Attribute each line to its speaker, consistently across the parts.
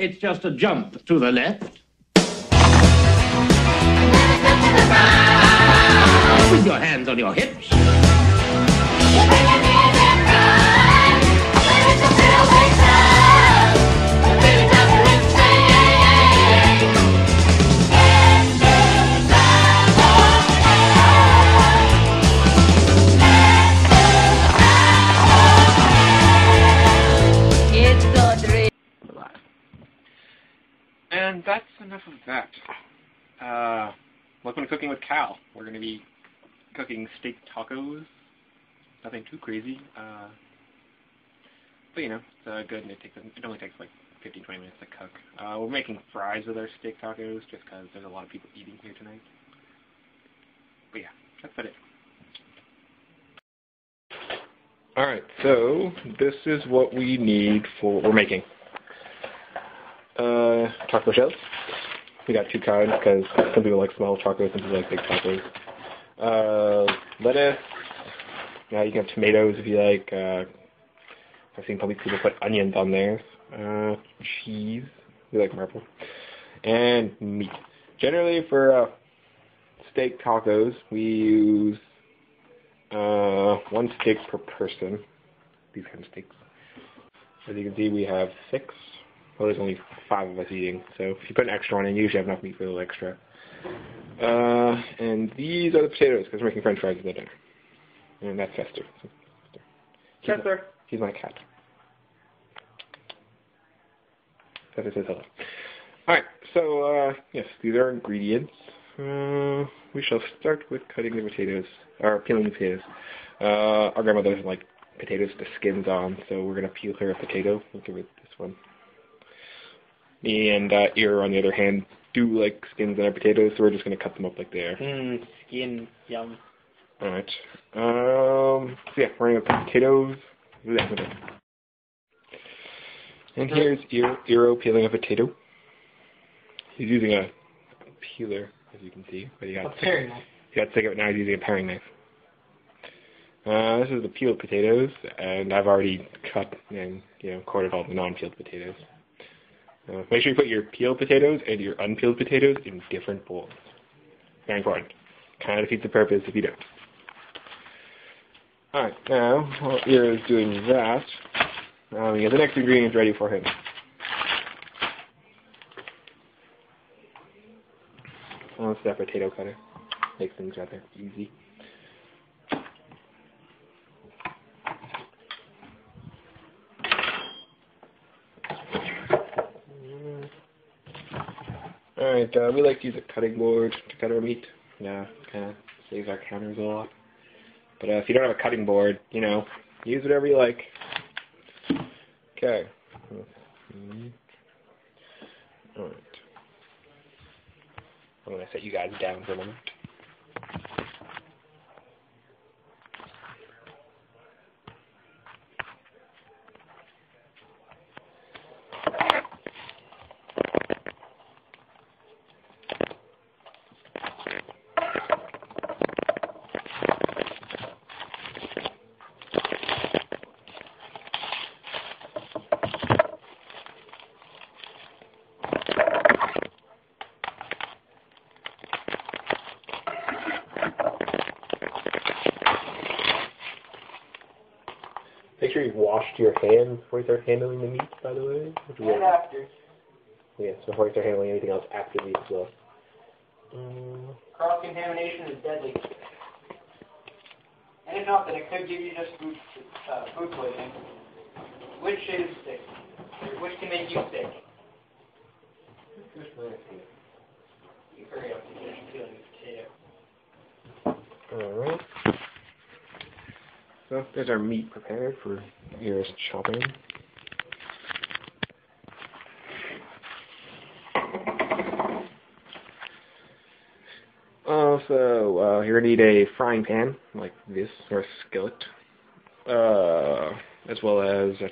Speaker 1: It's just a jump to the left. With your hands on your hips.
Speaker 2: And that's enough of that. Welcome to Cooking with Cal. We're going to be cooking steak tacos. Nothing too crazy. But you know, it's good and it only takes like 15-20 minutes to cook. We're making fries with our steak tacos just because there's a lot of people eating here tonight. But yeah, that's about it. Alright, so this is what we need for we're making. Taco shells. We got two kinds because some people like small tacos, some people like big tacos. Lettuce. Yeah, you can have tomatoes if you like. I've seen probably people put onions on theirs. Cheese. We like marble. And meat. Generally for steak tacos, we use one steak per person. These kind of steaks. As you can see, we have 6. Well, there's only 5 of us eating, so if you put an extra one in, you usually have enough meat for a little extra. And these are the potatoes, because we're making french fries with the dinner. And that's Fester.
Speaker 3: Fester.
Speaker 2: He's my cat. Fester says hello. Alright, so, yes, these are ingredients. We shall start with cutting the potatoes, or peeling the potatoes. Our grandmother doesn't like potatoes with the skins on, so we're going to peel her a potato. We'll give her this one. Me and Iro, on the other hand, do like skins on our potatoes, so we're just going to cut them up like they are.
Speaker 3: Skin, yum.
Speaker 2: Alright. So yeah, we're going to cut potatoes. And here's Iro peeling a potato. He's using a peeler, as you can see. But he got sick of it, now he's using a paring knife. This is the peeled potatoes, and I've already cut and quartered all the non-peeled potatoes. Make sure you put your peeled potatoes and your unpeeled potatoes in different bowls. Very important. Kind of defeats the purpose if you don't. Alright, now, while Iro is doing that, we get the next ingredients ready for him. Let's do that potato cutter. Makes things rather easy. Alright, we like to use a cutting board to cut our meat. Yeah, kind of saves our counters a lot. But if you don't have a cutting board, use whatever you like. Okay. Alright. I'm going to set you guys down for a moment. Make sure you've washed your hands before you start handling the meat, by the way.
Speaker 3: And after.
Speaker 2: Yeah, so before you start handling anything else after meat as well.
Speaker 3: Cross-contamination is deadly. And if not, then it could give you just food poisoning. Which is sick. Which can make you sick. You hurry up to finish peeling the potato.
Speaker 2: Alright. So there's our meat prepared for Iro's chopping. Also, you're going to need a frying pan like this, or a skillet, as well as a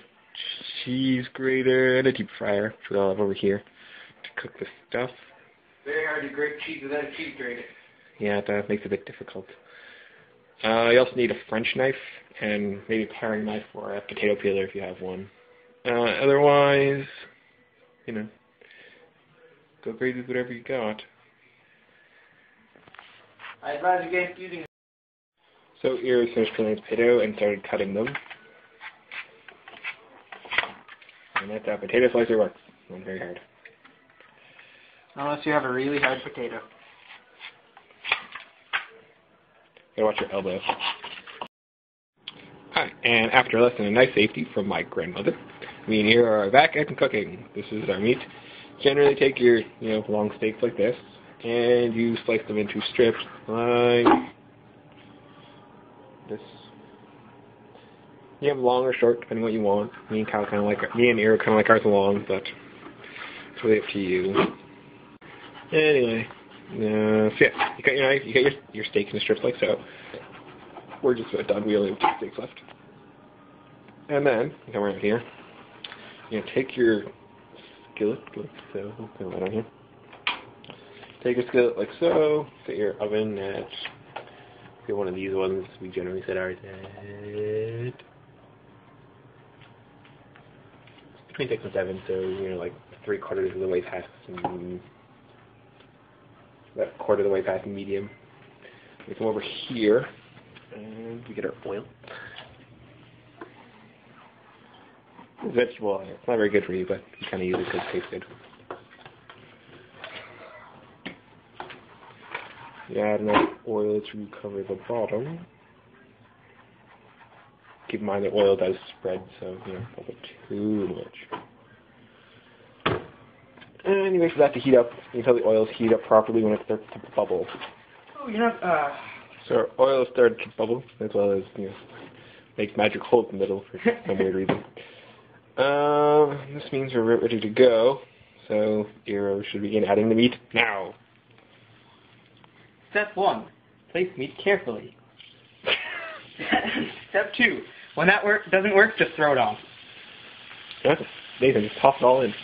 Speaker 2: cheese grater and a deep fryer, which we'll have over here to cook the stuff.
Speaker 3: Very hard to grate cheese without a cheese grater.
Speaker 2: Yeah, that makes it a bit difficult. You also need a French knife and maybe a paring knife or a potato peeler if you have one. Otherwise, Go crazy with whatever you got.
Speaker 3: I advise against using.
Speaker 2: So Iro finished peeling his potato and started cutting them. And that's how potato slicer works. Not very hard.
Speaker 3: Unless you have a really hard potato.
Speaker 2: Gotta watch your elbow. Alright, and after a lesson in knife safety from my grandmother, me and Iro are back at cooking. This is our meat. Generally take your, long steaks like this, and you slice them into strips like this. You have long or short, depending on what you want. Me and Iro kind of like ours long, but it's really up to you. Anyway, so yeah, you got your knife, you got your steaks in strips like so. We're just about done. We only have 2 steaks left. And then, you come around here. Take your skillet, like so. I'll put it right on here. Take your skillet like so. Set your oven at, one of these ones we generally set ours at between 6 and 7, so like 3/4 of the way past, about 1/4 of the way past medium. We come over here and we get our oil. It's vegetable oil. It's not very good for you, but you kind of use it because it tastes good. You add enough oil to cover the bottom. Keep in mind that oil does spread, so don't put too much. And you wait for that to heat up until the oils heat up properly when it starts to bubble.
Speaker 3: Oh, you're not.
Speaker 2: So our oil started to bubble, as well as makes magic holes in the middle for some weird reason. This means we're ready to go. So Iro should begin adding the meat now.
Speaker 3: Step 1. Place meat carefully. Step 2. When that doesn't work, just throw it on.
Speaker 2: That's Nathan, just toss it all in.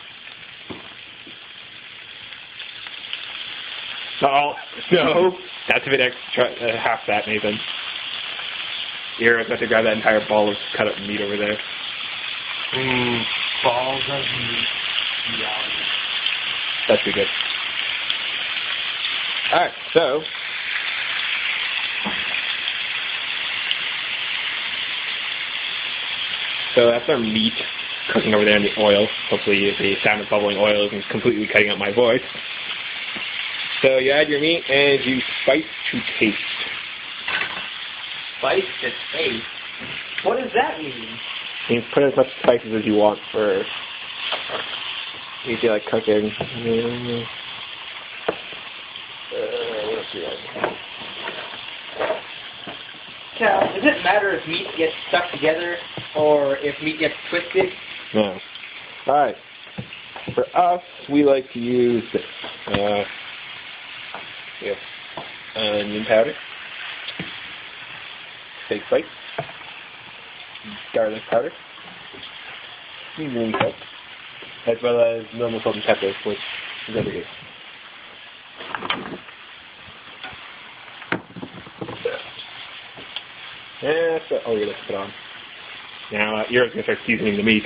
Speaker 2: Oh, no. That's a bit extra, half that, Nathan. Iro's got to grab that entire ball of cut up meat over there.
Speaker 3: Balls of meat. Yeah.
Speaker 2: That's pretty good. Alright, so that's our meat cooking over there in the oil. Hopefully the sound of bubbling oil isn't completely cutting out my voice. So you add your meat and you spice to taste.
Speaker 3: Spice to taste? What does that mean?
Speaker 2: You can put as much spices as you want for if you like cooking. What else do you like?
Speaker 3: Cal, does it matter if meat gets stuck together or if meat gets twisted?
Speaker 2: No. Alright. For us, we like to use this. Onion powder, steak spice, garlic powder, seasoning salt, as well as normal salt and pepper, which is every day. Yeah, that's all you're going to put on. Now, Iro's going to start seasoning the meat.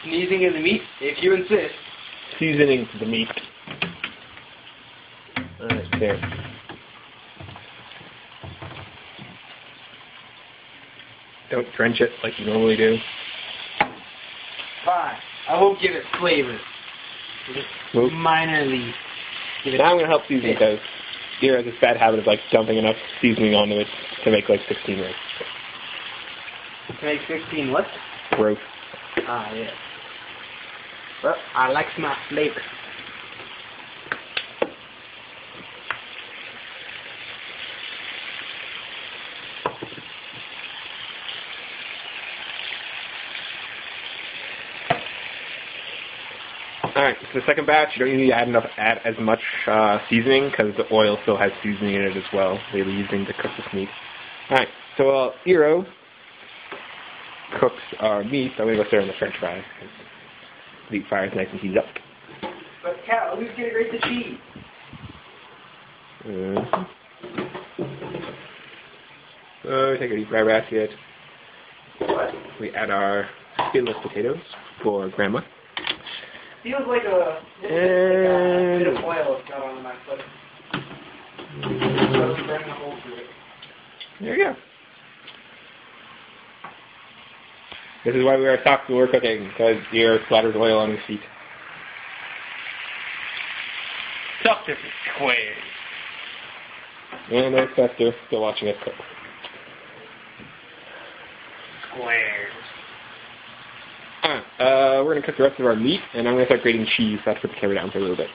Speaker 3: Sneezing in the meat, if you insist.
Speaker 2: Seasoning the meat. Alright, there. Don't drench it like you normally do.
Speaker 3: Fine. I won't give it flavor. Just minorly give it.
Speaker 2: Now I'm going to help season because Iro has this bad habit of dumping enough seasoning onto it to make 16 roasts.
Speaker 3: To make 16 what?
Speaker 2: Roasts.
Speaker 3: Ah, yes. Well, I like my flavor.
Speaker 2: Alright, so the second batch, you don't need to add as much seasoning because the oil still has seasoning in it as well. They were using to cook this meat. Alright, so while Iro cooks our meat, I'm going to go stir in the french fries. The meat fire is nice and heated up.
Speaker 3: But Cal, who's going to grate the cheese?
Speaker 2: So we take a deep fry basket.
Speaker 3: What?
Speaker 2: We add our skinless potatoes for grandma.
Speaker 3: Feels like a bit of oil got on my foot. Burning a hole through it.
Speaker 2: There you go. This is why we wear socks when we're cooking, because your splatters oil on your feet.
Speaker 1: Dr. Squares.
Speaker 2: And there's Fester, still watching us cook.
Speaker 1: Squares.
Speaker 2: We're going to cook the rest of our meat, and I'm going to start grating cheese. So I have to put the camera down for a little bit.